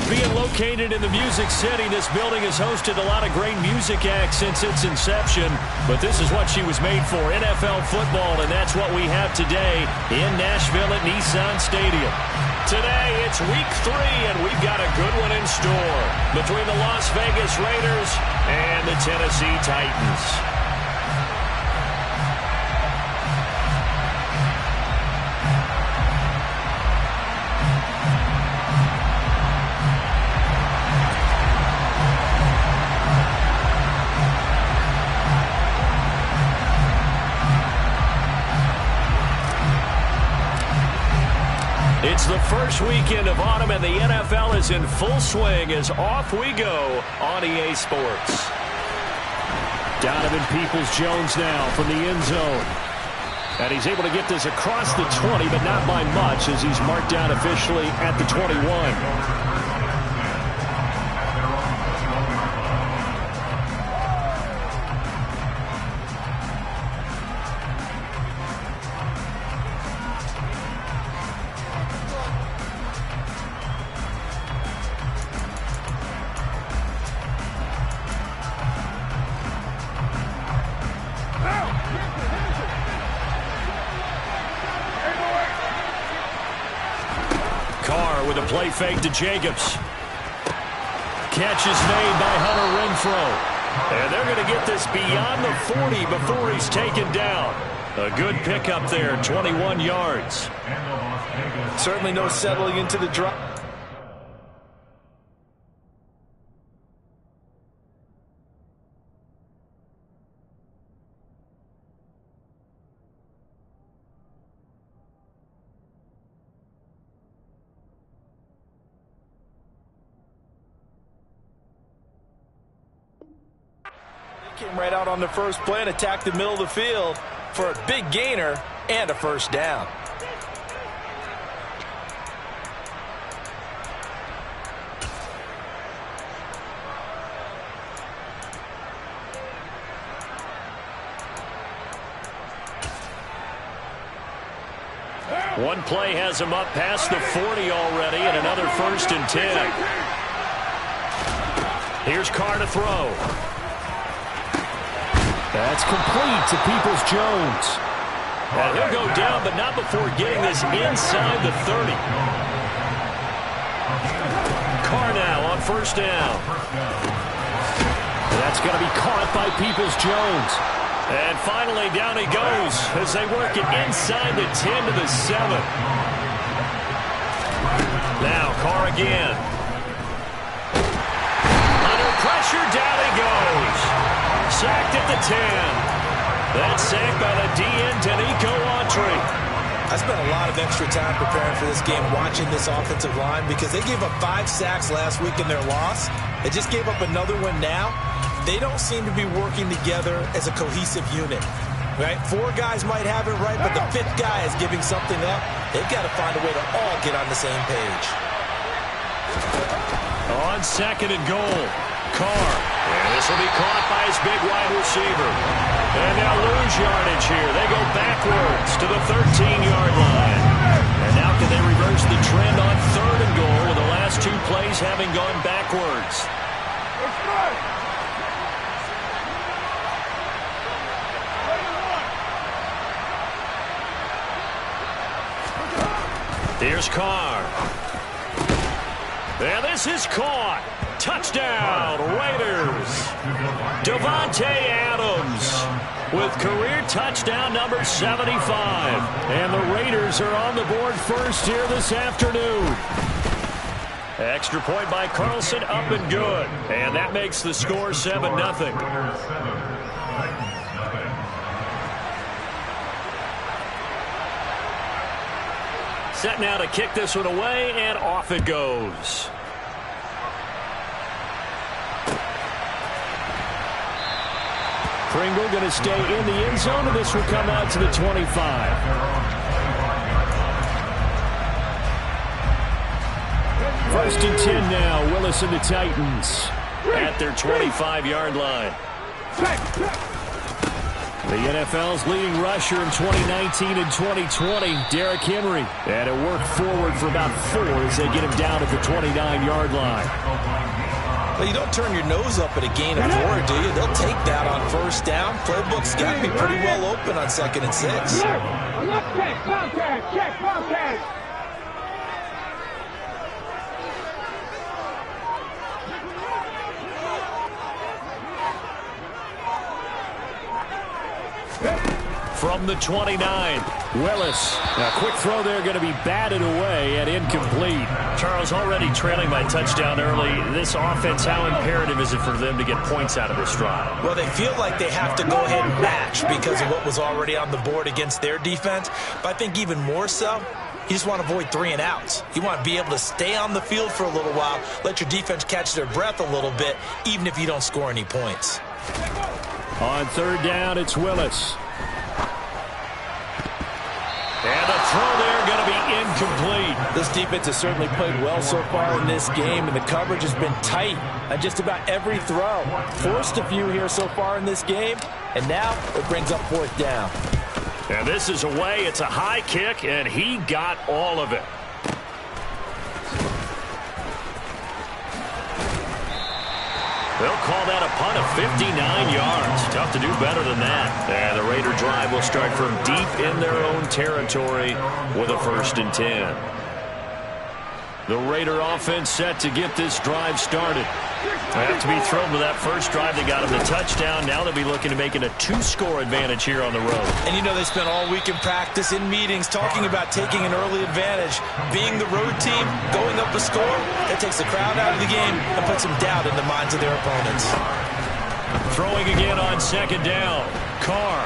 Being located in the Music City, this building has hosted a lot of great music acts since its inception. But this is what she was made for, NFL football, and that's what we have today in Nashville at Nissan Stadium. Today, it's week 3, and we've got a good one in store between the Las Vegas Raiders and the Tennessee Titans. It's the first weekend of autumn, and the NFL is in full swing as off we go on EA Sports. Donovan Peoples-Jones now from the end zone. And he's able to get this across the 20, but not by much as he's marked down officially at the 21. With a play fake to Jacobs. Catch is made by Hunter Renfrow. And they're going to get this beyond the 40 before he's taken down. A good pickup there, 21 yards. Certainly no settling into the drop. Came right out on the first play and attacked the middle of the field for a big gainer and a first down. One play has him up past the 40 already, and another 1st and 10. Here's Carr to throw. That's complete to Peoples-Jones. And he'll go down, but not before getting this inside the 30. Carr now on 1st down. That's going to be caught by Peoples-Jones. And finally, down he goes as they work it inside the 10 to the 7. Now Carr again. Under pressure, down he goes. Sacked at the 10. That's sacked by the DN, Danico Autry. I spent a lot of extra time preparing for this game, watching this offensive line, because they gave up 5 sacks last week in their loss. They just gave up another one now. They don't seem to be working together as a cohesive unit. Right? 4 guys might have it right, but the 5th guy is giving something up. They've got to find a way to all get on the same page. On 2nd and goal, Carr. And this will be caught by his big wide receiver. And they'll lose yardage here. They go backwards to the 13-yard line. And now can they reverse the trend on 3rd and goal with the last 2 plays having gone backwards? Here's Carr. And this is caught. Touchdown, Raiders. Davante Adams with career touchdown number 75. And the Raiders are on the board first here this afternoon. Extra point by Carlson, up and good. And that makes the score 7-0. Set now to kick this one away, and off it goes. Pringle going to stay in the end zone, and this will come out to the 25. 1st and 10 now. Willis and the Titans at their 25-yard line. The NFL's leading rusher in 2019 and 2020, Derrick Henry. And it worked forward for about 4 as they get him down at the 29-yard line. Well, you don't turn your nose up at a gain of 4, do you? They'll take that on first down. Playbook's got to be pretty well open on 2nd and 6. Check, contact. From the 29, Willis. A quick throw there going to be batted away and incomplete. Charles, already trailing by touchdown early. This offense, how imperative is it for them to get points out of this drive? Well, they feel like they have to go ahead and match because of what was already on the board against their defense. But I think even more so, you just want to avoid 3 and outs. You want to be able to stay on the field for a little while, let your defense catch their breath a little bit, even if you don't score any points. On 3rd down, it's Willis. And the throw there going to be incomplete. This defense has certainly played well so far in this game, and the coverage has been tight on just about every throw. Forced a few here so far in this game, and now it brings up 4th down. And this is away. It's a high kick, and he got all of it. They'll call that a punt of 59 yards. Tough to do better than that. And the Raider drive will start from deep in their own territory with a 1st and 10. The Raider offense set to get this drive started. They have to be thrilled with that first drive. They got him the touchdown. Now they'll be looking to make it a 2-score advantage here on the road. And you know they spent all week in practice, in meetings, talking about taking an early advantage. Being the road team, going up a score, that takes the crowd out of the game and puts some doubt in the minds of their opponents. Throwing again on 2nd down. Carr.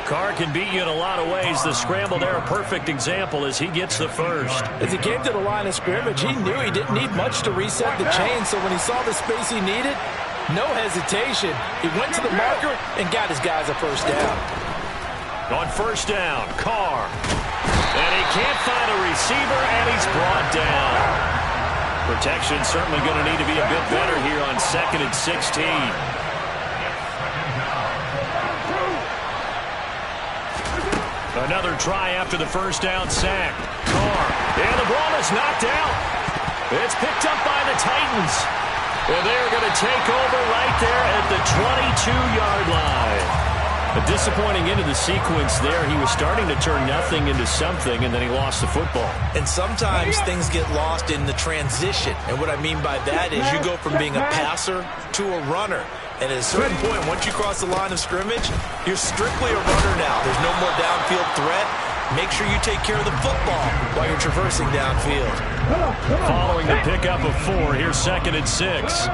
Carr can beat you in a lot of ways. The scramble there, a perfect example as he gets the first. As he came to the line of scrimmage, he knew he didn't need much to reset the chain, so when he saw the space he needed, no hesitation. He went to the marker and got his guys a 1st down. On 1st down, Carr. And he can't find a receiver, and he's brought down. Protection certainly going to need to be a bit better here on 2nd and 16. Another try after the 1st down sack. Carr. And the ball is knocked out. It's picked up by the Titans. And they're going to take over right there at the 22-yard line. A disappointing end of the sequence there. He was starting to turn nothing into something, and then he lost the football. And sometimes things get lost in the transition. And what I mean by that is you go from being a passer to a runner. And at a certain point, once you cross the line of scrimmage, you're strictly a runner now. There's no more downfield threat. Make sure you take care of the football while you're traversing downfield. Following the pickup of 4, here's 2nd and 6.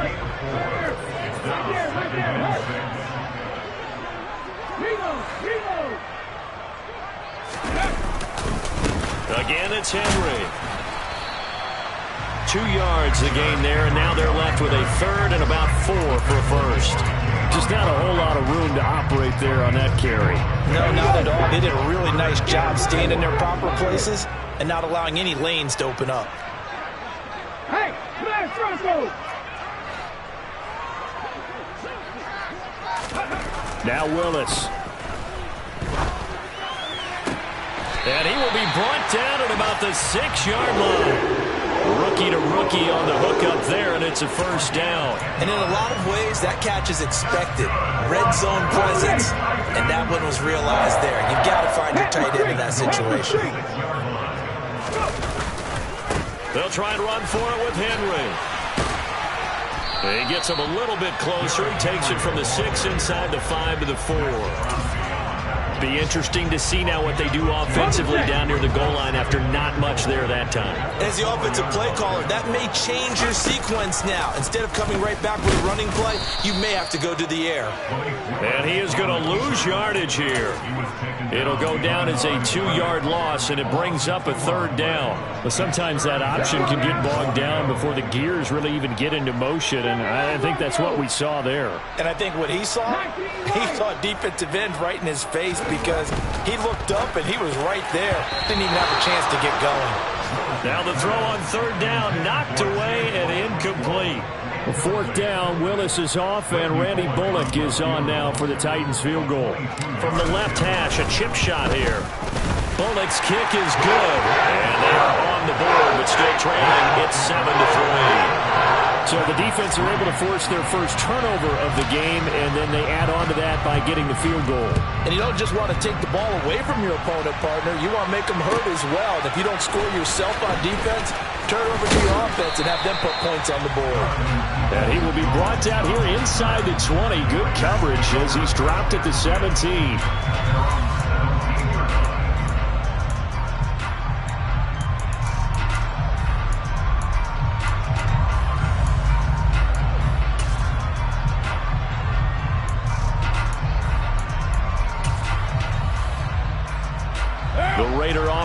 Again, it's Henry. 2 yards the gain there, and now they're left with a 3rd and about 4 for a 1st. Just not a whole lot of room to operate there on that carry. No, not at all. They did a really nice job staying in their proper places and not allowing any lanes to open up. Hey, flash Roscoe! Now Willis. And he will be brought down at about the 6-yard line. Rookie to rookie on the hook up there, and it's a 1st down. And in a lot of ways, that catch is expected. Red zone presence, and that one was realized there. You've got to find your tight end in that situation. They'll try and run for it with Henry. He gets him a little bit closer. He takes it from the 6 inside the 5 to the 4. Be interesting to see now what they do offensively down near the goal line after not much there that time. As the offensive play caller, that may change your sequence now. Instead of coming right back with a running play, you may have to go to the air. And he is going to lose yardage here. It'll go down as a 2-yard loss, and it brings up a 3rd down. But sometimes that option can get bogged down before the gears really even get into motion, and I think that's what we saw there. And I think what he saw defensive end right in his face because he looked up and he was right there. Didn't even have a chance to get going. Now the throw on third down, knocked away and incomplete. Fourth down, Willis is off, and Randy Bullock is on now for the Titans field goal. From the left hash, a chip shot here. Bullock's kick is good, and they're on the board, but still trailing. It's 7-3. So the defense are able to force their first turnover of the game, and then they add on to that by getting the field goal. And you don't just want to take the ball away from your opponent, partner. You want to make them hurt as well. And if you don't score yourself on defense, turn over to your offense and have them put points on the board. And he will be brought down here inside the 20. Good coverage as he's dropped at the 17.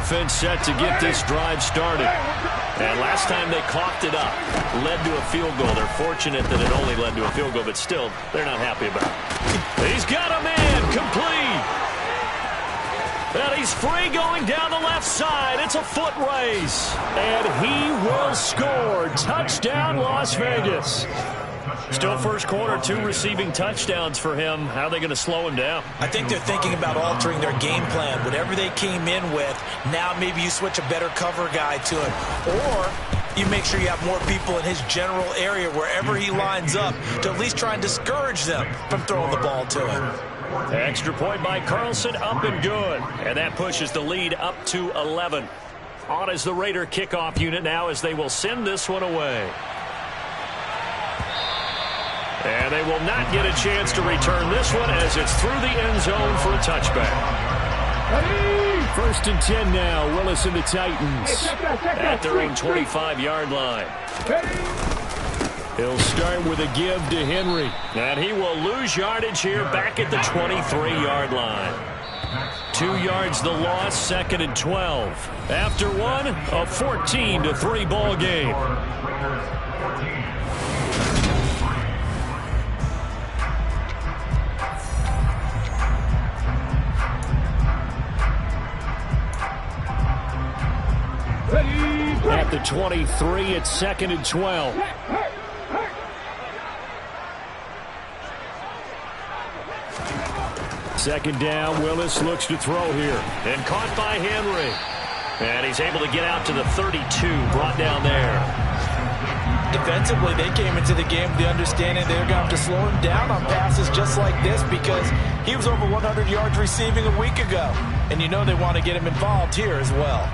Offense set to get this drive started. And last time they coughed it up, led to a field goal. They're fortunate that it only led to a field goal, but still, they're not happy about it. He's got a man, complete. And he's free going down the left side. It's a foot race. And he will score. Touchdown, Las Vegas. Still first quarter, 2 receiving touchdowns for him. How are they going to slow him down? I think they're thinking about altering their game plan. Whatever they came in with, now maybe you switch a better cover guy to him. Or you make sure you have more people in his general area wherever he lines up to at least try and discourage them from throwing the ball to him. Extra point by Carlson, up and good. And that pushes the lead up to 11. On is the Raider kickoff unit now as they will send this one away. And they will not get a chance to return this one as it's through the end zone for a touchback. First and 10 now. Willis and the Titans at their own 25-yard line. He'll start with a give to Henry. And he will lose yardage here back at the 23-yard line. 2 yards the loss, second and 12. After one, a 14-3 ball game. At the 23, it's second and 12. Second down, Willis looks to throw here. And caught by Henry. And he's able to get out to the 32, brought down there. Defensively, they came into the game with the understanding they're going to have to slow him down on passes just like this because he was over 100 yards receiving a week ago. And you know they want to get him involved here as well.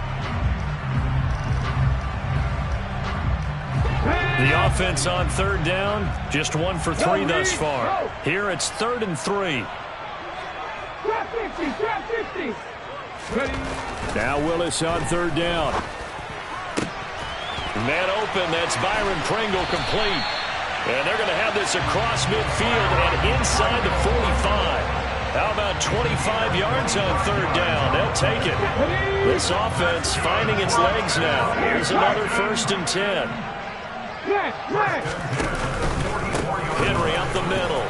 The offense on third down, just 1 for 3 thus far. Here it's 3rd and 3. Now Willis on third down. Man open, that's Byron Pringle complete. And they're going to have this across midfield and inside the 45. How about 25 yards on third down? They'll take it. This offense finding its legs now. Here's another 1st and 10. Henry up the middle.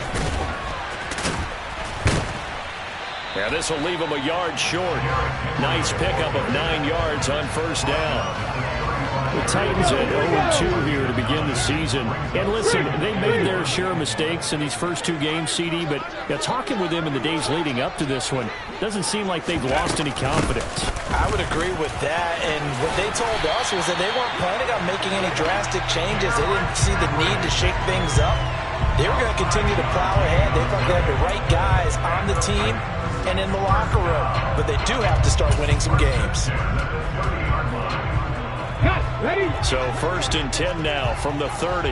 Yeah, this will leave him a yard short. Nice pickup of 9 yards on first down. The Titans at 0-2 here to begin the season. And listen, they made their share of mistakes in these first 2 games, CD, but talking with them in the days leading up to this one, doesn't seem like they've lost any confidence. I would agree with that, and what they told us was that they weren't planning on making any drastic changes. They didn't see the need to shake things up. They were going to continue to plow ahead. They thought they had the right guys on the team and in the locker room, but they do have to start winning some games. So 1st and 10 now from the 30.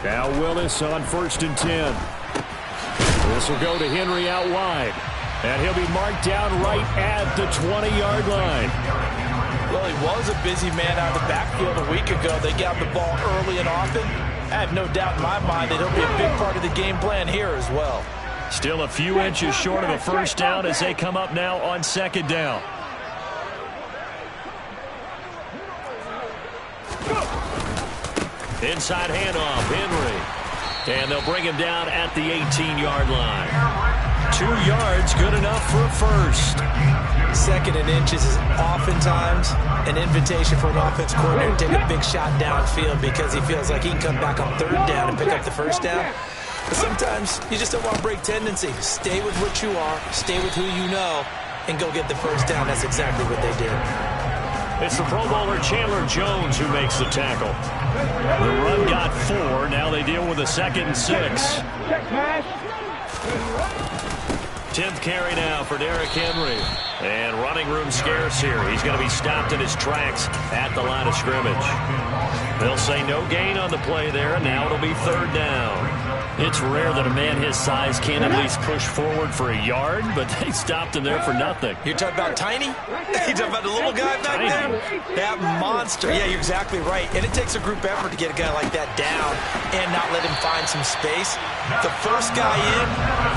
Now Willis on 1st and 10. This will go to Henry out wide. And he'll be marked down right at the 20-yard line. Well, he was a busy man out of the backfield a week ago. They got the ball early and often. I have no doubt in my mind that he'll be a big part of the game plan here as well. Still a few inches short of a first down as they come up now on 2nd down. Inside handoff, Henry. And they'll bring him down at the 18-yard line. 2 yards, good enough for a first. second and inches is oftentimes an invitation for an offense coordinator to take a big shot downfield because he feels like he can come back on third down and pick up the first down. But sometimes you just don't want to break tendency. Stay with what you are, stay with who you know, and go get the first down. That's exactly what they did. It's the Pro Bowler Chandler Jones who makes the tackle. The run got 4. Now they deal with a 2nd and 6. 10th carry now for Derrick Henry. And running room scarce here. He's going to be stopped in his tracks at the line of scrimmage. They'll say no gain on the play there, and now it'll be 3rd down. It's rare that a man his size can't at least push forward for a yard, but they stopped him there for nothing. You're talking about tiny? You're talking about the little guy back there? That monster. Yeah, you're exactly right. And it takes a group effort to get a guy like that down and not let him find some space. The first guy in,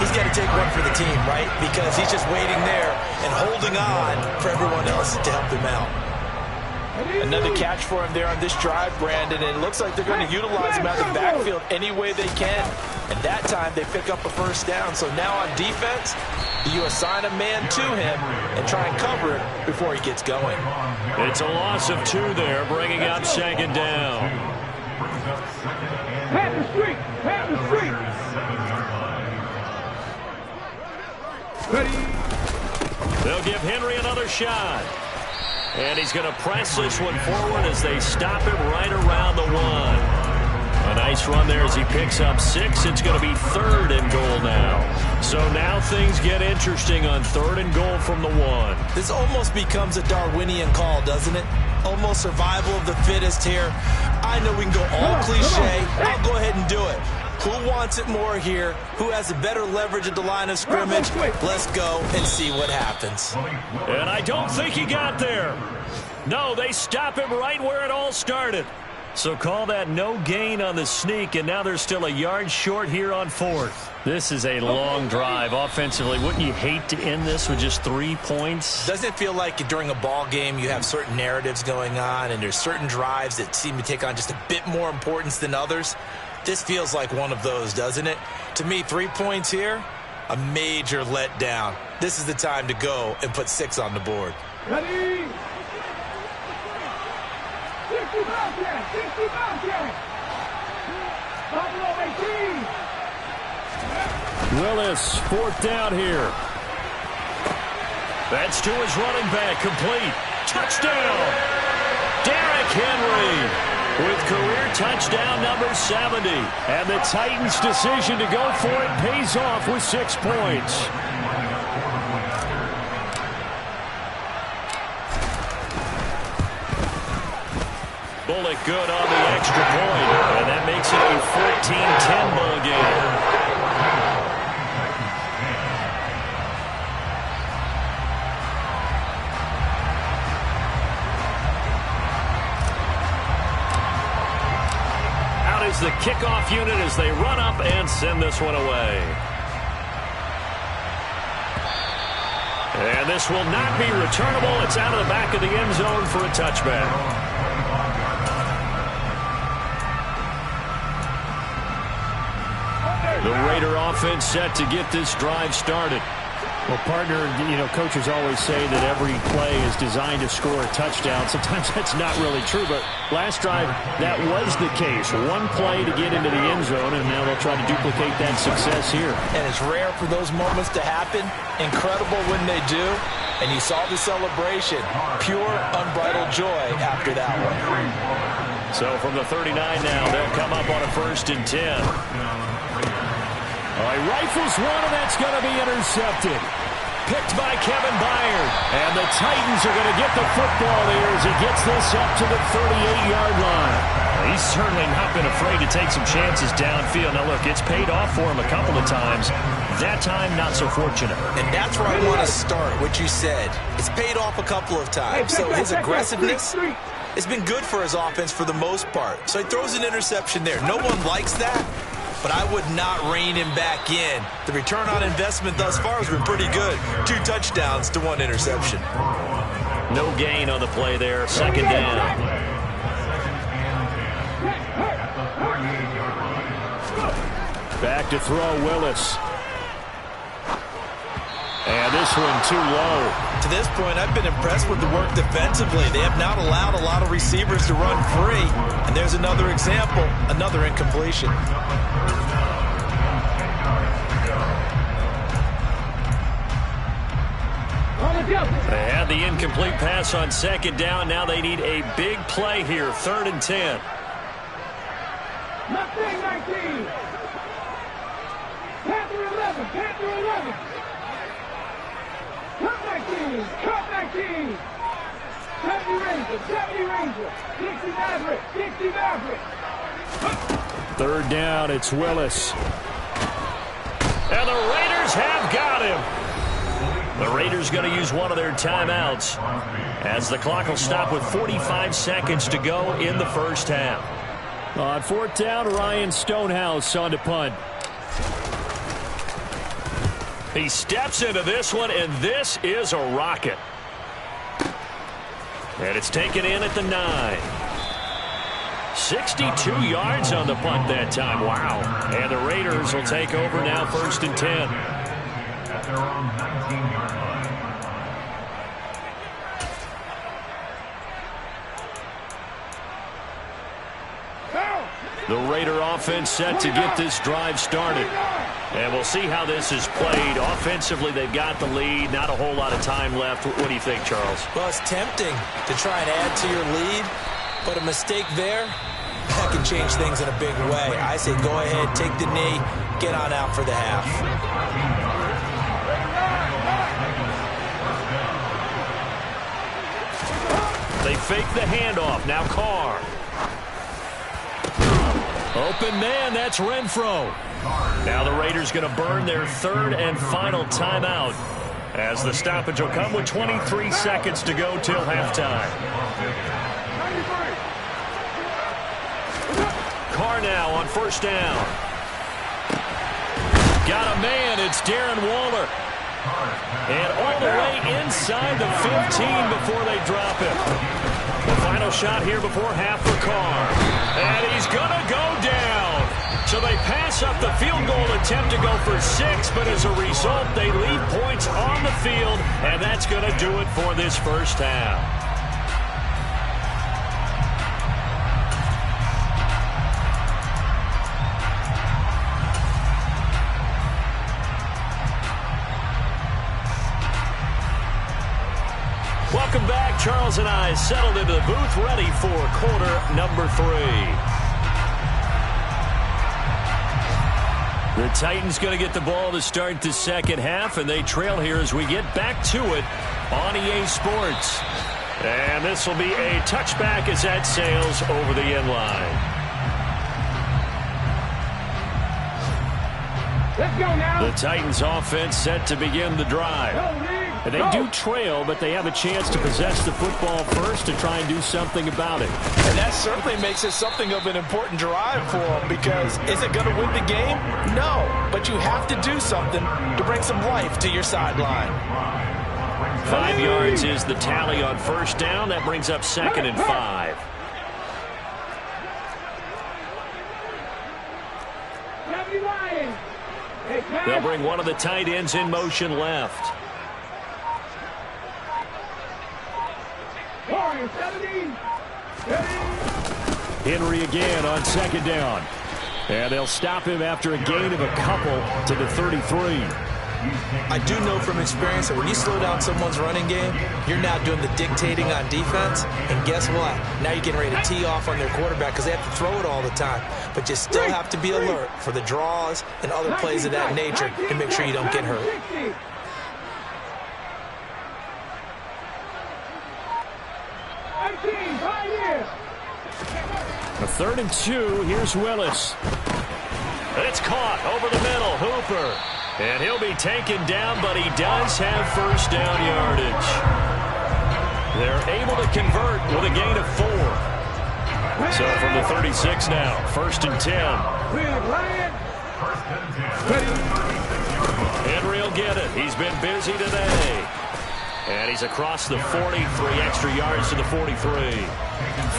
he's got to take one for the team, right? Because he's just waiting there and holding on for everyone else to help him out. Another catch for him there on this drive, Brandon, and it looks like they're going to utilize him out of the backfield any way they can. And that time they pick up a first down. So now on defense, you assign a man to him and try and cover it before he gets going. It's a loss of 2 there, bringing up 2nd down. Pat the street! Pat the street! Ready? They'll give Henry another shot. And he's going to press this one forward as they stop him right around the 1. A nice run there as he picks up 6. It's going to be 3rd and goal now. So now things get interesting on 3rd and goal from the 1. This almost becomes a Darwinian call, doesn't it? Almost survival of the fittest here. I know we can go all cliche. I'll go ahead and do it. Who wants it more here? Who has a better leverage at the line of scrimmage? Let's go and see what happens. And I don't think he got there. No, they stop him right where it all started. So call that no gain on the sneak, and now they're still a yard short here on 4th. This is a long drive offensively. Wouldn't you hate to end this with just 3 points? Doesn't it feel like during a ball game you have certain narratives going on, and there's certain drives that seem to take on just a bit more importance than others? This feels like one of those, doesn't it? To me, 3 points here, a major letdown. This is the time to go and put 6 on the board. Ready? 60 Bobcats! 60 Bobcats! Buffalo 18! Willis, 4th down here. That's to his running back, complete. Touchdown! Derrick Henry with career touchdown number 70. And the Titans' decision to go for it pays off with 6 points. Bullock good on the extra point. And that makes it a 14-10 ball game. The kickoff unit as they run up and send this one away. And this will not be returnable. It's out of the back of the end zone for a touchback. The Raider offense set to get this drive started. Well, partner, coaches always say that every play is designed to score a touchdown. Sometimes that's not really true, but last drive, that was the case. One play to get into the end zone, and now they'll try to duplicate that success here. And it's rare for those moments to happen. Incredible when they do. And you saw the celebration. Pure, unbridled joy after that one. So from the 39 now, they'll come up on a 1st and 10. He rifles one, and that's going to be intercepted. Picked by Kevin Byard. And the Titans are going to get the football there as he gets this up to the 38-yard line. He's certainly not been afraid to take some chances downfield. Now, look, it's paid off for him a couple of times. That time, not so fortunate. And that's where I want to start, what you said. It's paid off a couple of times. So his aggressiveness has been good for his offense for the most part. So he throws an interception there. No one likes that. But I would not rein him back in. The return on investment thus far has been pretty good. 2 touchdowns to 1 interception. No gain on the play there. 2nd down. Back to throw Willis. And this one too low. To this point, I've been impressed with the work defensively. They have not allowed a lot of receivers to run free. And there's another example, another incompletion. They had the incomplete pass on second down. Now they need a big play here, 3rd and 10. Mustang 19. Panther 11. Panther 11. Cut 19. Cut 19. 70 Ranger. 70 Ranger. 60 Maverick. 60 Maverick. 3rd down, it's Willis. And the Raiders have got him. The Raiders going to use one of their timeouts as the clock will stop with 45 seconds to go in the first half. On 4th down, Ryan Stonehouse on to punt. He steps into this one, and this is a rocket. And it's taken in at the 9. 62 yards on the punt that time. Wow. And the Raiders will take over now, 1st and 10. At their own 19-yard line. The Raider offense set to get this drive started. And we'll see how this is played. Offensively, they've got the lead. Not a whole lot of time left. What do you think, Charles? Well, it's tempting to try and add to your lead, but a mistake there, that can change things in a big way. I say go ahead, take the knee, get on out for the half. They fake the handoff. Now Carr. Open man, that's Renfro. Now the Raiders going to burn their 3rd and final timeout as the stoppage will come with 23 seconds to go till halftime. Carr now on 1st down. Got a man, it's Darren Waller. And all the way inside the 15 before they drop him. The final shot here before half for Carr. And he's going to go down. So they pass up the field goal attempt to go for 6, but as a result, they leave points on the field, and that's going to do it for this first half. Welcome back. Charles and I settled into the booth, ready for quarter number 3. The Titans going to get the ball to start the second half, and they trail here as we get back to it on EA Sports. And this will be a touchback as that sails over the end line. Let's go now. The Titans offense set to begin the drive. They do trail, but they have a chance to possess the football first to try and do something about it. And that certainly makes it something of an important drive for them, because is it going to win the game? No, but you have to do something to bring some life to your sideline. 5 yards is the tally on 1st down. That brings up 2nd and 5. They'll bring one of the tight ends in motion left. Henry again on 2nd down. And they'll stop him after a gain of a couple to the 33. I do know from experience that when you slow down someone's running game, you're now doing the dictating on defense. And guess what? Now you're getting ready to tee off on their quarterback because they have to throw it all the time. But you still have to be alert for the draws and other plays of that nature to make sure you don't get hurt. A 3rd and 2. Here's Willis. It's caught over the middle. Hooper. And he'll be taken down, but he does have 1st down yardage. They're able to convert with a gain of 4. So from the 36 now, 1st and 10. Henry will get it. He's been busy today. And he's across the 40, 3 extra yards to the 43.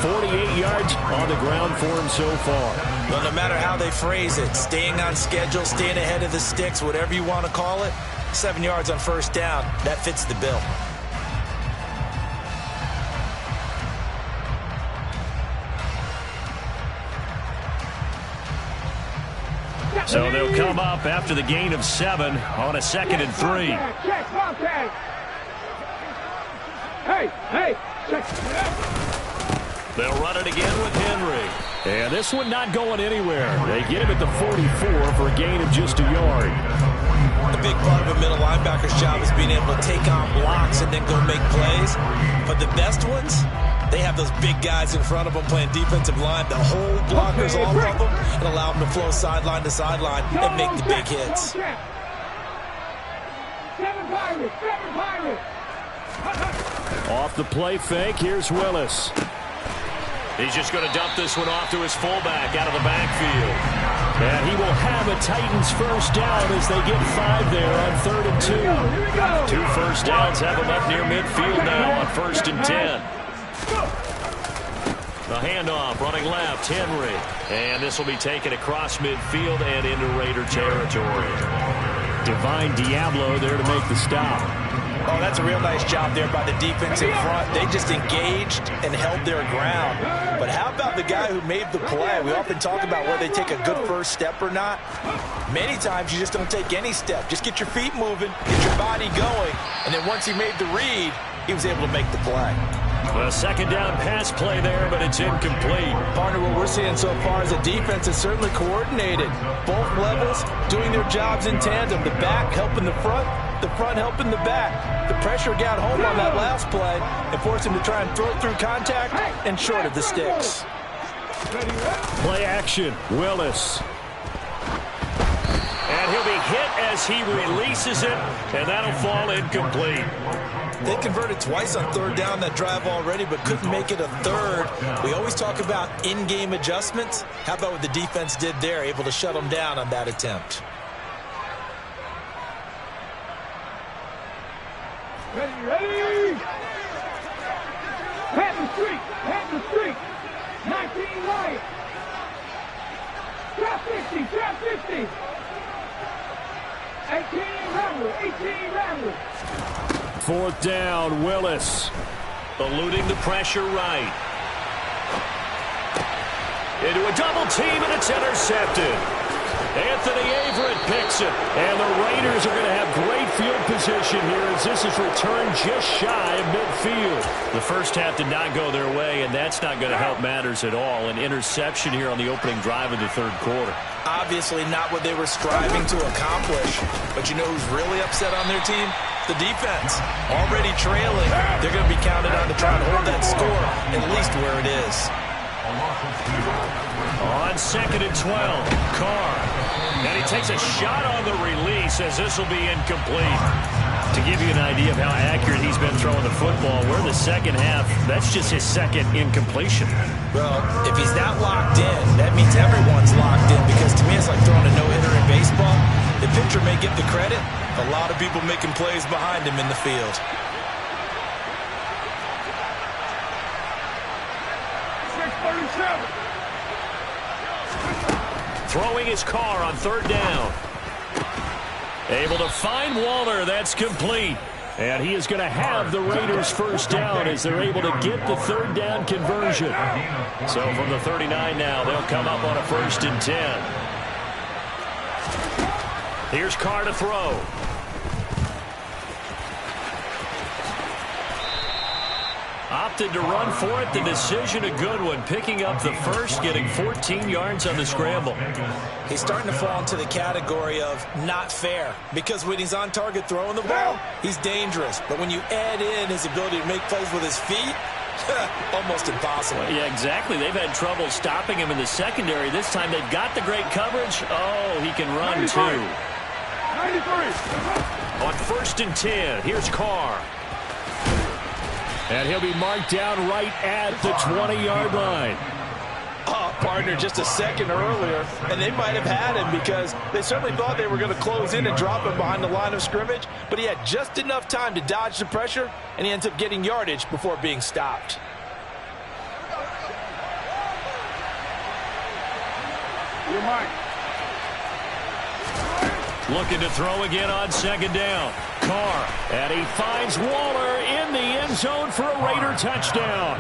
48 yards on the ground for him so far. Well, no matter how they phrase it, staying on schedule, staying ahead of the sticks, whatever you want to call it, 7 yards on first down. That fits the bill. So they'll come up after the gain of 7 on a 2nd and 3. Check, contact. Hey, check. They'll run it again with Henry. And this one not going anywhere. They get him at the 44 for a gain of just a yard. A big part of a middle linebacker's job is being able to take on blocks and then go make plays. But the best ones, they have those big guys in front of them playing defensive line. The whole blockers off of them and allow them to flow sideline to sideline and make the big hits. 7 Pirates, 7 Pirates. Off the play fake, here's Willis. He's just going to dump this one off to his fullback out of the backfield. And he will have a Titans first down as they get 5 there on 3rd and 2. 2 first downs have him up near midfield now on 1st and 10. The handoff running left, Henry. And this will be taken across midfield and into Raider territory. Divine Diablo there to make the stop. Oh, that's a real nice job there by the defense in front. They just engaged and held their ground. But how about the guy who made the play? We often talk about whether they take a good first step or not. Many times you just don't take any step. Just get your feet moving, get your body going, and then once he made the read, he was able to make the play. A 2nd down pass play there, but it's incomplete. Partner, what we're seeing so far is a defense is certainly coordinated. Both levels doing their jobs in tandem. The back helping the front helping the back. The pressure got home on that last play and forced him to try and throw through contact and short of the sticks. Play action, Willis. And he'll be hit as he releases it, and that'll fall incomplete. They converted twice on 3rd down that drive already, but couldn't make it a 3rd. We always talk about in-game adjustments. How about what the defense did there, able to shut them down on that attempt? Ready. Pat the streak. 19 right. Trap 50. 18 Rattler. 4th down, Willis. Eluding the pressure right. Into a double team, and it's intercepted. Anthony Averett picks it. And the Raiders are going to have great field position here as this is returned just shy of midfield. The first half did not go their way, and that's not going to help matters at all. An interception here on the opening drive of the 3rd quarter. Obviously not what they were striving to accomplish. But you know who's really upset on their team? The defense. Already trailing. They're going to be counted on to try and hold that score, at least where it is. On 2nd and 12, Carr. And he takes a shot on the release as this will be incomplete. To give you an idea of how accurate he's been throwing the football, we're in the 2nd half. That's just his 2nd incompletion. Well, if he's that locked in, that means everyone's locked in, because to me it's like throwing a no-hitter in baseball. The pitcher may get the credit. A lot of people making plays behind him in the field. Throwing his Carr on 3rd down. Able to find Waller. That's complete. And he is going to have the Raiders first down as they're able to get the 3rd down conversion. So from the 39 now, they'll come up on a 1st and 10. Here's Carr to throw. Opted to run for it. The decision a good one. Picking up the first, getting 14 yards on the scramble. He's starting to fall into the category of not fair, because when he's on target throwing the ball, he's dangerous. But when you add in his ability to make plays with his feet, almost impossible. Yeah, exactly. They've had trouble stopping him in the secondary. This time they've got the great coverage. Oh, he can run 93. too. 93. On 1st and 10, here's Carr. And he'll be marked down right at the 20-yard line. Partner, just a second earlier, and they might have had him because they certainly thought they were going to close in and drop him behind the line of scrimmage, but he had just enough time to dodge the pressure, and he ends up getting yardage before being stopped. looking to throw again on second down. Carr, and he finds Waller in the end zone for a Raider touchdown.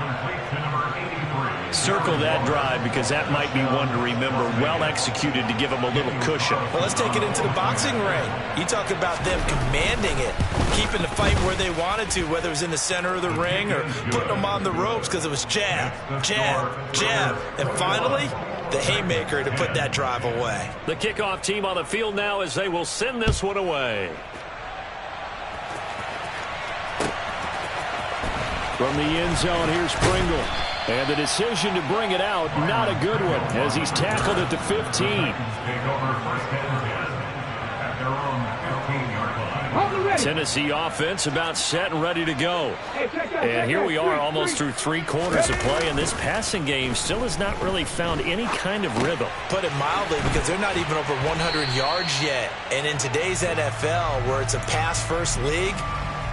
Circle that drive because that might be one to remember. Well executed to give them a little cushion. Well, let's take it into the boxing ring. You talk about them commanding it, keeping the fight where they wanted to, whether it was in the center of the ring or putting them on the ropes because it was jab, jab, jab. And finally, the haymaker to put that drive away. The kickoff team on the field now as they will send this one away. From the end zone, here's Pringle. And the decision to bring it out, not a good one, as he's tackled at the 15. Tennessee offense about set and ready to go. And here we are almost through 3 quarters of play, and this passing game still has not really found any kind of rhythm. Put it mildly, because they're not even over 100 yards yet. And in today's NFL, where it's a pass-first league,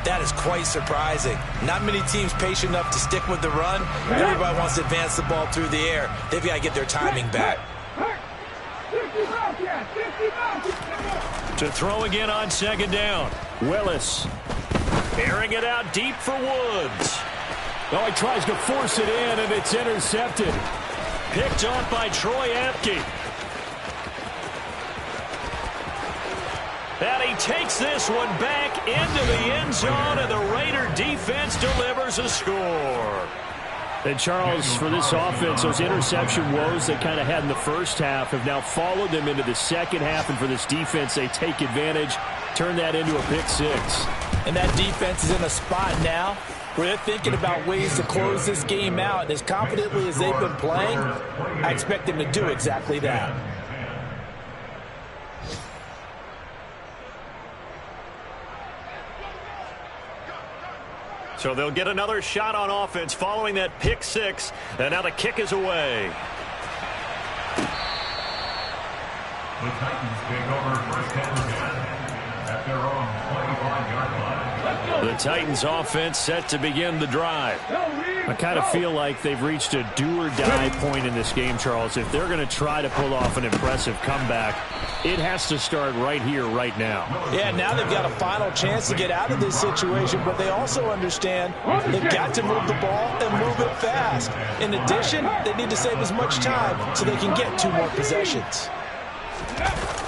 that is quite surprising. Not many teams patient enough to stick with the run. Everybody wants to advance the ball through the air. They've got to get their timing back. To throw again on second down. Willis. Airing it out deep for Woods. Oh, he tries to force it in, and it's intercepted. Picked off by Troy Apke. And he takes this one back into the end zone, and the Raider defense delivers a score. And Charles, for this offense, those interception woes they kind of had in the first half have now followed them into the second half, and for this defense, they take advantage, turn that into a pick 6. And that defense is in a spot now where they're thinking about ways to close this game out, and as confidently as they've been playing, I expect them to do exactly that. So they'll get another shot on offense following that pick 6, and now the kick is away. The Titans take over first and 10 at their own 25-yard line. The Titans offense set to begin the drive. I kind of feel like they've reached a do-or-die point in this game, Charles. If they're going to try to pull off an impressive comeback, it has to start right here, right now. Yeah, now they've got a final chance to get out of this situation, but they also understand they've got to move the ball and move it fast. In addition, they need to save as much time so they can get 2 more possessions.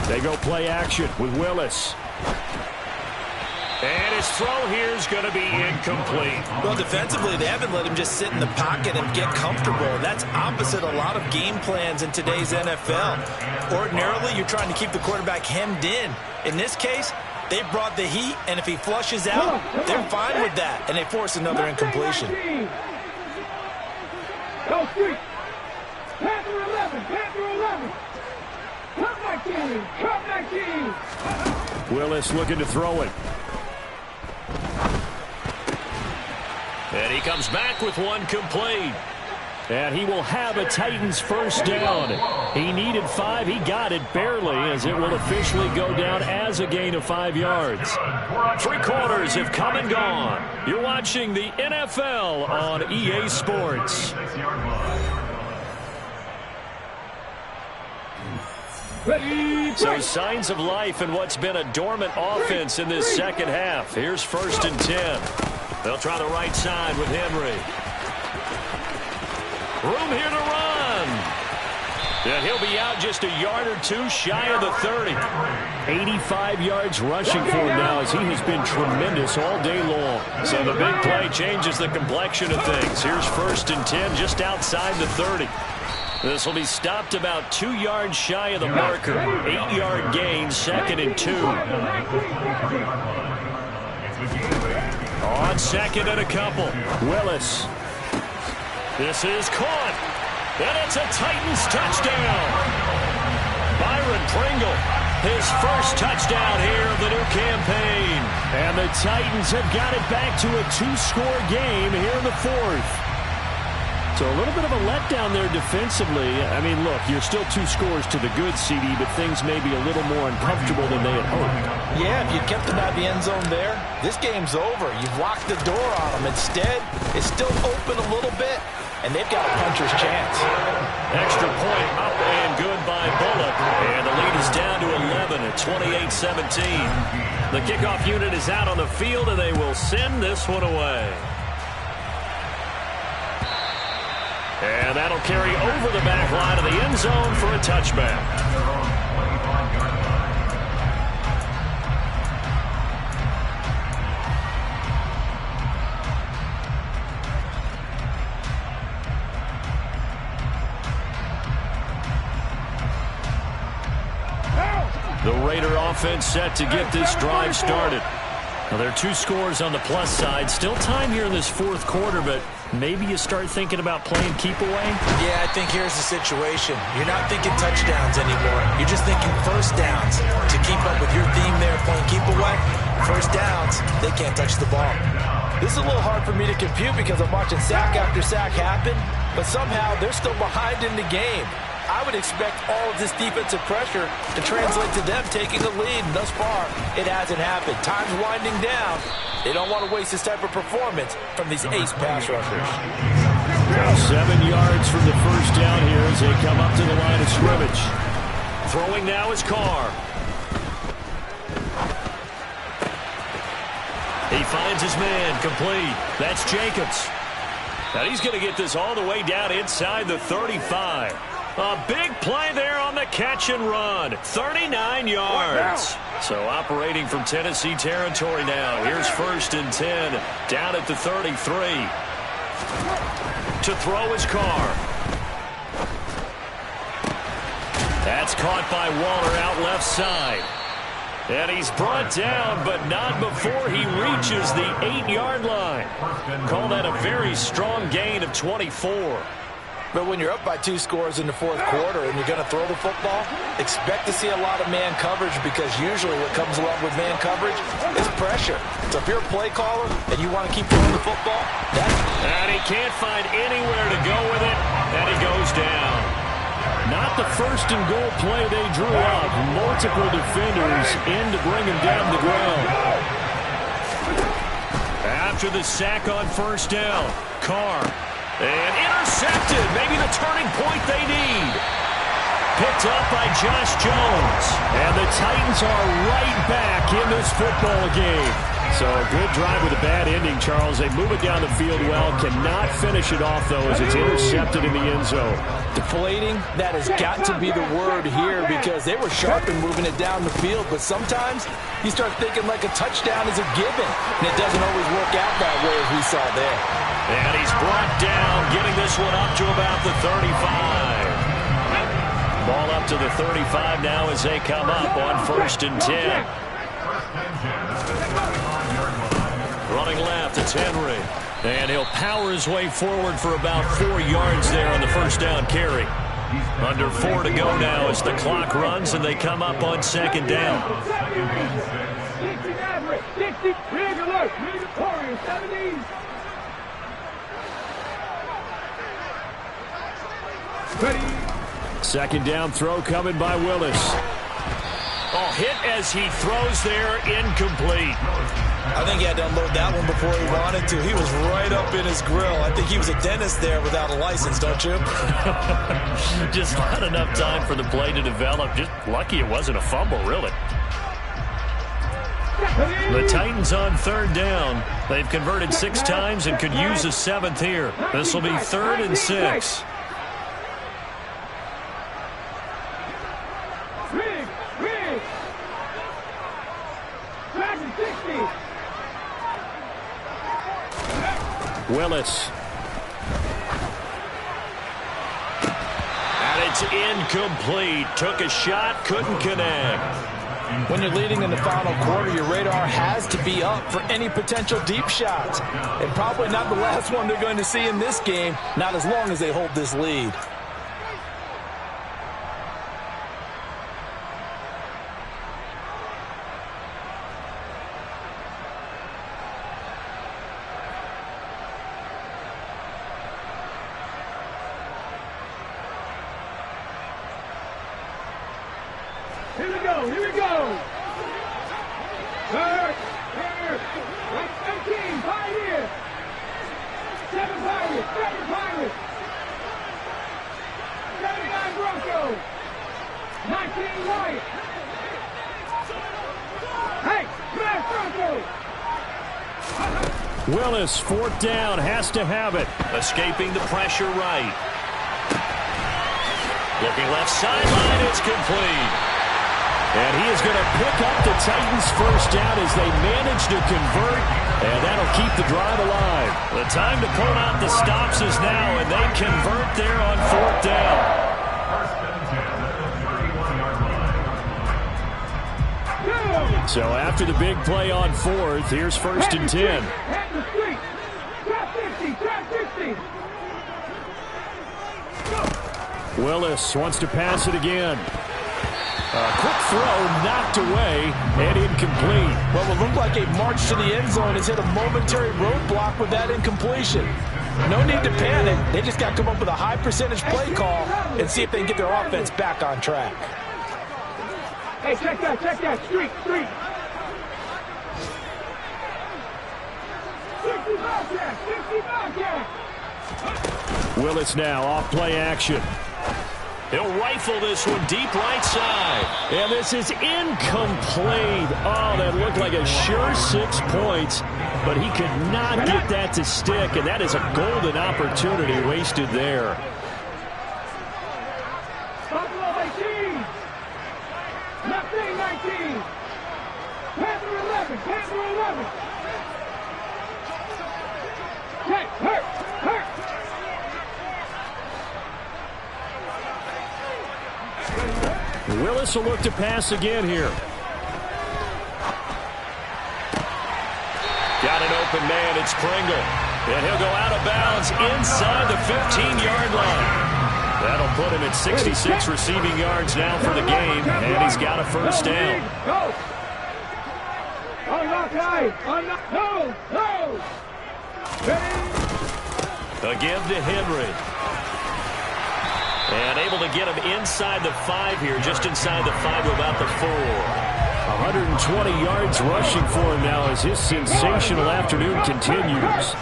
They go play action with Willis. And his throw here is going to be incomplete. Well, defensively, they haven't let him just sit in the pocket and get comfortable. That's opposite a lot of game plans in today's NFL. Ordinarily, you're trying to keep the quarterback hemmed in. In this case, they brought the heat, and if he flushes out, they're fine with that, and they force another incompletion. Go street. Panther 11. Panther 11. Cup 19. Willis looking to throw it. And he comes back with one complete. And he will have a Titans first down. He needed 5. He got it barely, as it will officially go down as a gain of 5 yards. 3 quarters have come and gone. You're watching the NFL on EA Sports. So signs of life in what's been a dormant offense in this second half. Here's 1st and 10. They'll try the right side with Henry. Room here to run. And he'll be out just a yard or 2 shy of the 30. 85 yards rushing for him now, as he has been tremendous all day long. So the big play changes the complexion of things. Here's 1st and 10 just outside the 30. This will be stopped about 2 yards shy of the marker. 8-yard gain, 2nd and 2. On 2nd and a couple. Willis. This is caught. And it's a Titans touchdown. Byron Pringle, his first touchdown here of the new campaign. And the Titans have got it back to a 2-score game here in the 4th. So a little bit of a letdown there defensively. I mean, look, you're still 2 scores to the good, CD, but things may be a little more uncomfortable than they had hoped. Yeah, if you kept them out of the end zone there, this game's over. You've locked the door on them. Instead, it's still open a little bit, and they've got a puncher's chance. Extra point up and good by Bullock. And the lead is down to 11 at 28-17. The kickoff unit is out on the field, and they will send this one away. And that'll carry over the back line of the end zone for a touchback. The Raider offense set to get this drive started. Now, there are 2 scores on the plus side. Still time here in this fourth quarter, but maybe you start thinking about playing keep away? Yeah, I think here's the situation. You're not thinking touchdowns anymore. You're just thinking first downs. To keep up with your theme there, playing keep away, first downs, they can't touch the ball. This is a little hard for me to compute because I'm watching sack after sack happen, but somehow they're still behind in the game. I would expect all of this defensive pressure to translate to them taking the lead. And thus far, it hasn't happened. Time's winding down. They don't want to waste this type of performance from these ace pass rushers. Now 7 yards from the first down here as they come up to the line of scrimmage. Throwing now is Carr. He finds his man complete. That's Jacobs. Now he's going to get this all the way down inside the 35. A big play there on the catch and run. 39 yards. So operating from Tennessee territory now. Here's 1st and 10 down at the 33. To throw his Carr. That's caught by Waller out left side. And he's brought down, but not before he reaches the 8-yard line. Call that a very strong gain of 24. But when you're up by 2 scores in the fourth quarter and you're going to throw the football, expect to see a lot of man coverage because usually what comes along with man coverage is pressure. So if you're a play caller and you want to keep throwing the football, and he can't find anywhere to go with it, and he goes down. Not the first and goal play they drew up. Multiple defenders in to bring him down the ground. After the sack on first down, Carr. And intercepted. Maybe the turning point they need. Picked up by Josh Jones. And the Titans are right back in this football game. So a good drive with a bad ending, Charles. They move it down the field well. Cannot finish it off, though, as it's intercepted in the end zone. Deflating, that has got to be the word here because they were sharp in moving it down the field. But sometimes you start thinking like a touchdown is a given. And it doesn't always work out that way as we saw there. And he's brought down, getting this one up to about the 35. Ball up to the 35 now as they come up on 1st and 10. Running left, it's Henry. And he'll power his way forward for about 4 yards there on the first down carry. Under 4 to go now as the clock runs and they come up on 2nd down. 60, regular, Warriors, 70. Ready. 2nd down throw coming by Willis. Oh, hit as he throws there, incomplete. I think he had to unload that one before he wanted to. He was right up in his grill. I think he was a dentist there without a license, don't you? Just not enough time for the play to develop. Just lucky it wasn't a fumble, really. The Titans on 3rd down. They've converted 6 times and could use a 7th here. This will be 3rd and 6. Willis. And it's incomplete. Took a shot, couldn't connect. When you're leading in the final quarter, your radar has to be up for any potential deep shots. And probably not the last one they're going to see in this game, not as long as they hold this lead. Here we go, here we go. Third, right 13, 5 here. 7 Pirates, 7 Pirates. Willis, fourth down, has to have it. Escaping the pressure right. Looking left sideline, it's complete. And he is going to pick up the Titans' first down as they manage to convert, and that'll keep the drive alive. The time to pull out the stops is now, and they convert there on fourth down. So after the big play on fourth, here's first and 10. Willis wants to pass it again. A quick throw knocked away and incomplete. What will look like a march to the end zone has hit a momentary roadblock with that incompletion. No need to panic. They just got to come up with a high percentage play call and see if they can get their offense back on track. Hey, check that, street. 60 Willis now off play action. He'll rifle this one deep right side. And this is incomplete. Oh, that looked like a sure 6 points, but he could not get that to stick, and that is a golden opportunity wasted there. Buffalo 18. Mustang 19. Panther 11. Check, hurt. Willis will look to pass again here. Got an open man, it's Pringle. And he'll go out of bounds inside the 15-yard line. That'll put him at 66 receiving yards now for the game, and he's got a first down. Go! Unlock high! No! A give to Henry. And able to get him inside the 5 here, just inside the 5 to about the 4. 120 yards rushing for him now as his sensational afternoon continues.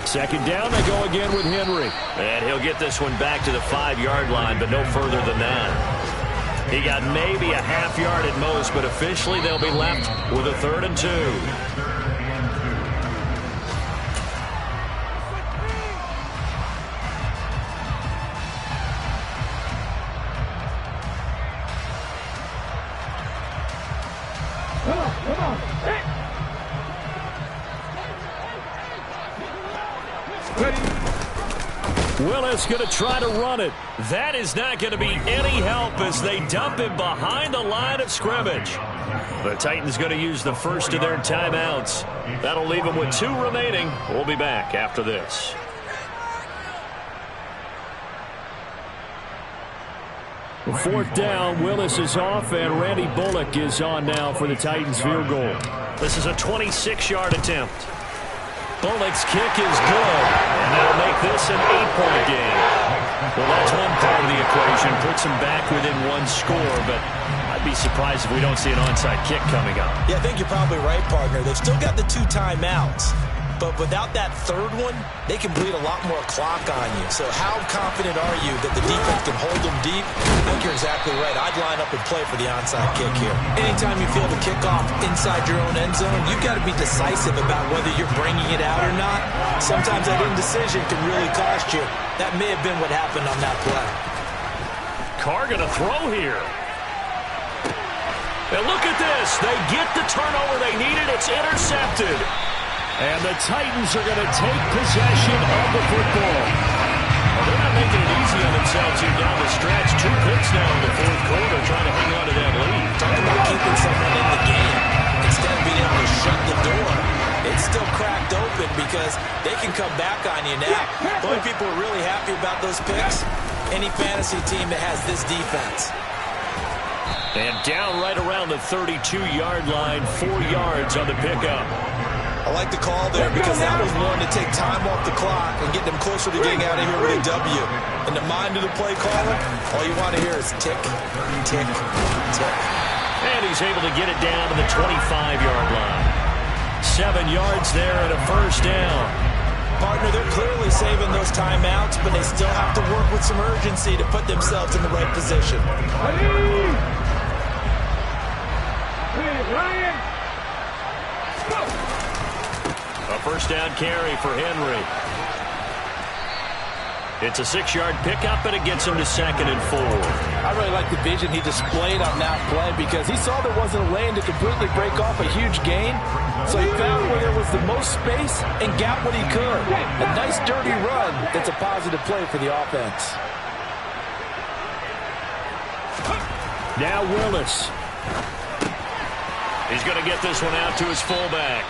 Second down, they go again with Henry. And he'll get this one back to the 5-yard line, but no further than that. He got maybe a half yard at most, but officially they'll be left with a 3rd and 2. Willis going to try to run it. That is not going to be any help as they dump him behind the line of scrimmage. The Titans going to use the first of their timeouts. That'll leave them with 2 remaining. We'll be back after this. Fourth down, Willis is off, and Randy Bullock is on now for the Titans field goal. This is a 26-yard attempt. Bullock's kick is good, and that'll make this an 8-point game. Well, that's one part of the equation. Puts them back within 1 score, but I'd be surprised if we don't see an onside kick coming up. Yeah, I think you're probably right, partner. They've still got the 2 timeouts. But without that 3rd one, they can bleed a lot more clock on you. So how confident are you that the defense can hold them deep? I think you're exactly right. I'd line up and play for the onside kick here. Anytime you feel the kickoff inside your own end zone, you've got to be decisive about whether you're bringing it out or not. Sometimes that indecision can really cost you. That may have been what happened on that play. Carr going to throw here. And look at this. They get the turnover they needed. It's intercepted. And the Titans are going to take possession of the football. Well, they're not making it easy on themselves here down the stretch. 2 picks now in the 4th quarter trying to hang on to that lead. Talk about keeping someone in the game instead of being able to shut the door. It's still cracked open because they can come back on you now. The only people who are really happy about those picks, any fantasy team that has this defense. And down right around the 32-yard line, 4 yards on the pickup. I like the call there because that was one to take time off the clock and get them closer to getting out of here with a W. In the mind of the play caller, all you want to hear is tick, tick, tick. And he's able to get it down to the 25-yard line. 7 yards there and a first down. Partner, they're clearly saving those timeouts, but they still have to work with some urgency to put themselves in the right position. Ryan! A first down carry for Henry. It's a 6-yard pickup, and it gets him to 2nd and 4. I really like the vision he displayed on that play because he saw there wasn't a lane to completely break off a huge gain. So he found where there was the most space and got what he could. A nice dirty run that's a positive play for the offense. Now Willis. He's going to get this one out to his fullback.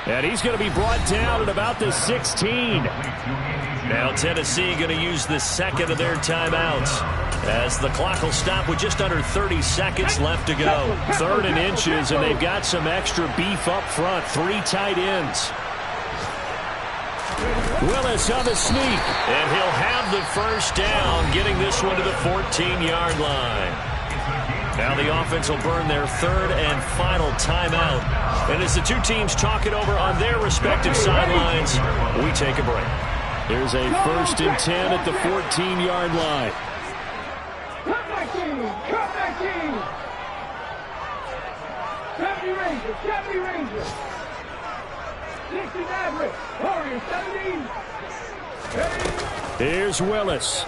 And he's going to be brought down at about the 16. Now Tennessee going to use the second of their timeouts as the clock will stop with just under 30 seconds left to go. 3rd and inches, and they've got some extra beef up front. 3 tight ends. Willis on the sneak. And he'll have the first down, getting this one to the 14-yard line. Now the offense will burn their 3rd and final timeout. And as the two teams talk it over on their respective sidelines, we take a break. There's a 1st and 10 at the 14-yard line. Cut back team! Cut back team! 70 Rangers! 60 Maverick! Warriors 70! Here's Willis.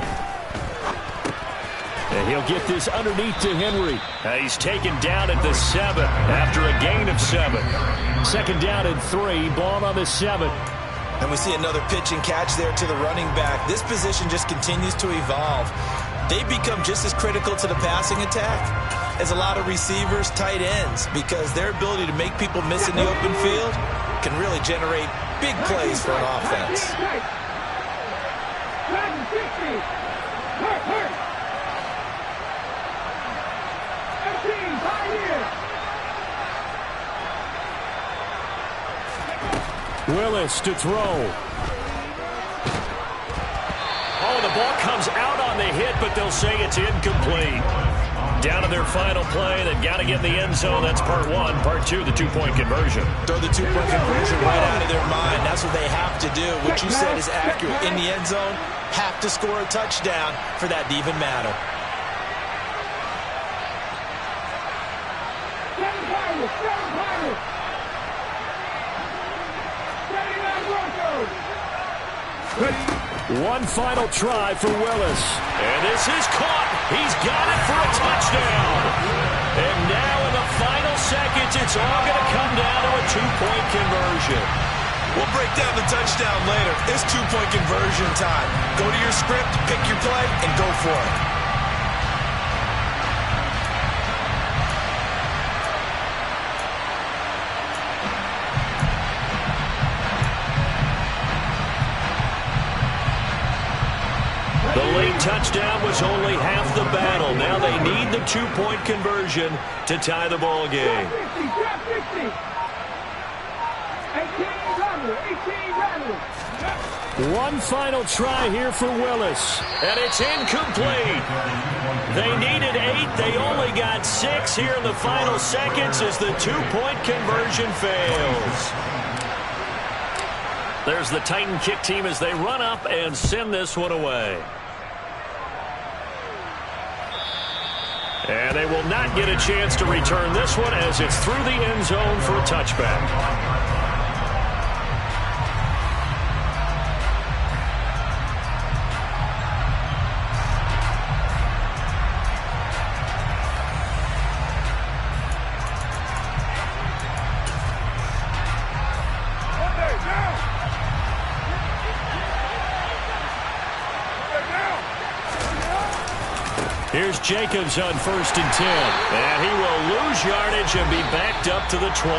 And he'll get this underneath to Henry. He's taken down at the 7 after a gain of 7. 2nd down and 3. Ball on the 7. And we see another pitch and catch there to the running back. This position just continues to evolve. They become just as critical to the passing attack as a lot of receivers, tight ends, because their ability to make people miss in the open field can really generate big plays for an offense. Willis to throw. Oh, the ball comes out on the hit, but they'll say it's incomplete. Down to their final play. They've got to get in the end zone. That's part 1. Part 2, the 2-point conversion. Throw the 2-point conversion right out of their mind. That's what they have to do. What you said is accurate. In the end zone, have to score a touchdown for that to even matter. One final try for Willis. And this is caught. He's got it for a touchdown. And now in the final seconds, it's all going to come down to a 2-point conversion. We'll break down the touchdown later. It's 2-point conversion time. Go to your script, pick your play, and go for it. The late touchdown was only half the battle. Now they need the 2-point conversion to tie the ball game. 18 One final try here for Willis. And it's incomplete. They needed 8. They only got 6 here in the final seconds as the 2-point conversion fails. There's the Titan kick team as they run up and send this one away. And they will not get a chance to return this one as it's through the end zone for a touchback. Here's Jacobs on 1st and 10. And he will lose yardage and be backed up to the 24.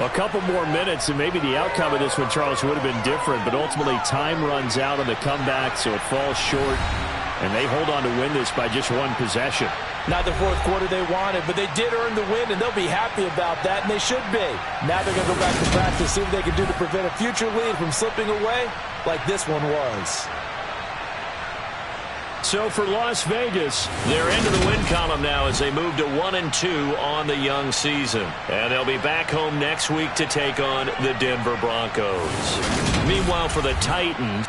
A couple more minutes, and maybe the outcome of this one, Charles, would have been different. But ultimately, time runs out on the comeback, so it falls short. And they hold on to win this by just 1 possession. Not the 4th quarter they wanted, but they did earn the win, and they'll be happy about that, and they should be. Now they're going to go back to practice, see what they can do to prevent a future lead from slipping away like this one was. So for Las Vegas, they're into the win column now as they move to 1-2 on the young season. And they'll be back home next week to take on the Denver Broncos. Meanwhile, for the Titans,